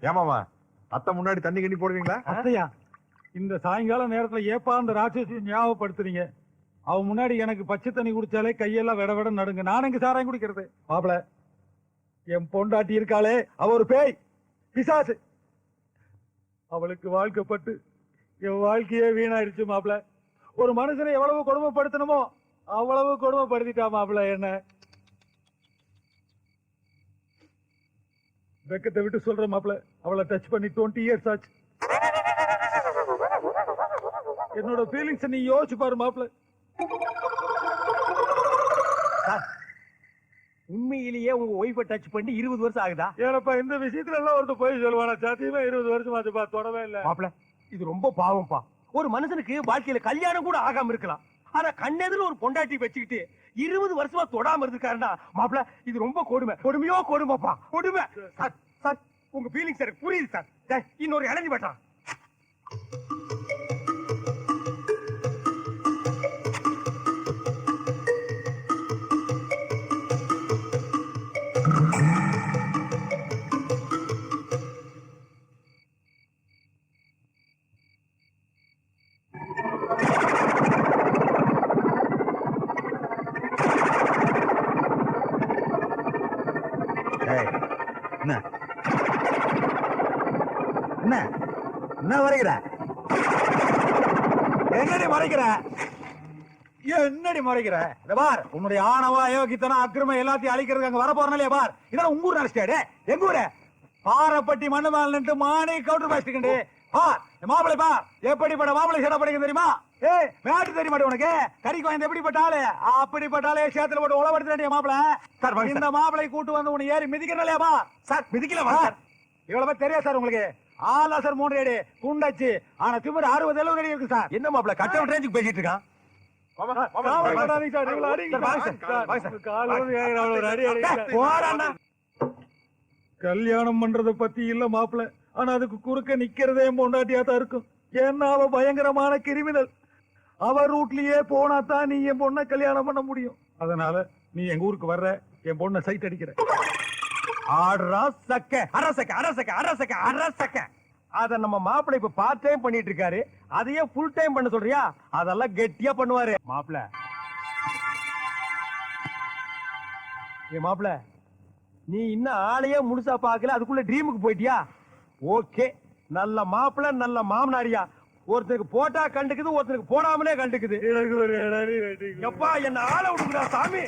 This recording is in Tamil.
ஏமாமா அத்தை முன்னாடி தண்ணி கண்ணி போடுவீங்களா? அத்தையா, இந்த சாயங்கால நேரத்துல ஏப்பா அந்த ராட்சசி ஞாபகப்படுத்துறீங்க? அவ முன்னாடி எனக்கு பச்சை தண்ணி குடிச்சாலே கையெல்லாம் விட விட நடுங்க. நான் எங்க சாராயம் குடிக்கிறது? மாப்பிள, என் பொண்டாட்டி இருக்காளே, அவ ஒரு பேய், பிசாசு. அவளுக்கு வாழ்க்கப்பட்டு என் வாழ்க்கையே வீணாயிடுச்சு மாப்பிள. ஒரு மனுஷனை எவ்வளவு கொடுமைப்படுத்தணுமோ அவ்வளவு கொடுமைப்படுத்திட்டா மாப்பிள என்ன. வெக்கத்தை விட்டு சொல்ற மாப்பிள, அவளை டச் பண்ணி 20 இயர்ஸ் ஆச்சு. என்னோட ஃபீலிங்ஸ் நீ யோசிச்சு பாரு மாப்பிள. உண்மையிலேயே உங்க ஒய்ஃபை டச் பண்ணி 20 வருஷம் ஆகுதா? ஏனப்பா இந்த விஷயத்துல எல்லாம் ஒருத்தர் போய் சொல்லுவானா? சத்தியமா 20 வருஷம் ஆச்சுப்பா, தொடவே இல்ல. மாப்பிள, இது ரொம்ப பாவம்ப்பா. ஒரு மனுஷனுக்கு வாழ்க்கையில கல்யாணம் கூட ஆகாம இருக்கலாம், ஆனா கண்ணெதிர ஒரு பொண்டாட்டி வச்சுக்கிட்டு 20 வருஷமா தொடாம இருக்காருன்னா மாப்பிள, இது ரொம்ப கொடுமை. கொடுமையோ கொடுமைப்பா, கொடுமை. சார் சார், உங்க ஃபீலிங்ஸ் எனக்கு புரியுது சார். இன்னொரு இளஞ்சி பட்டான். என்ன வரைகிற? என்னடி மறைக்கிற? என்னடி மறைக்கிற? பார், உன்னுடைய ஆணவா யோகித்தனம் அக்கிரமம் எல்லாத்தையும் அழிக்கிறதுக்கு அங்க வர போறனாலே பார். இதெல்லாம் உங்க ஊர் நினைச்சிட்டாடு. எங்க ஊரு பாரப்பட்டி மண்ணு மேல நின்று மானே கவுண்டர் பேசிட்டு பார். மாப்பிளை பார், எப்படிப்பட்ட மாப்பிளை சேட படிக்க தெரியுமா? ஏய், மேட்டு தெரிய மாட்டேன் உனக்கு? கறிக்கு வாய்ந்த எப்படிப்பட்ட ஆளு? அப்படிப்பட்ட ஆளே சேத்துல போட்டு உழவடுத்த மாப்பிள. இந்த மாப்பிளை கூட்டு வந்து உன்னை ஏறி மிதிக்கிறனாலே பா. சார் மிதிக்கல சார். இவ்வளவு தெரியாது சார் உங்களுக்கு? ஆளா சார் 3 அடி குண்டாச்சு, ஆனா திமிர் 60-70 அடி இருக்கு சார். என்ன மாப்பிள கட்ட ரேஞ்சுக்கு பேசிட்டு இருக்கான்? கல்யாணம் பண்றத பத்தி இல்ல மாப்பிள, ஆனா அதுக்கு குறுக்க நிக்கிறதே பொண்டாட்டியா தான் இருக்கும். ஏன்னா அவ பயங்கரமான கிரிமினல். அவ ரூட்லயே போனா தான் நீ என் பொண்ண கல்யாணம் பண்ண முடியும். அதனால நீ எங்க ஊருக்கு வர்ற, என் பொண்ண சைட் அடிக்கிற. அத நம்ம மாப்பிள்ளை இப்ப பார்ட் டைம் பண்ணிட்டு இருக்காரு, அதையே ஃபுல் டைம் பண்ண சொல்றியா? அதெல்லாம் கெட்டியா பண்ணுவாரு மாப்பிள்ள. ஏ மாப்பிள்ள, நீ இன்னும் ஆளையே முழுசா பாக்கல, அதுக்குள்ள ட்ரீமுக்கு போயிட்டியா? ஓகே, நல்ல மாப்பிள்ள நல்ல மாமனாரியா. ஒருத்தருக்கு போட்டா கண்டுக்குது, ஒருத்தருக்கு போடாமலே கண்டுக்குது. எப்பா என்ன ஆளை விடுங்கடா சாமி.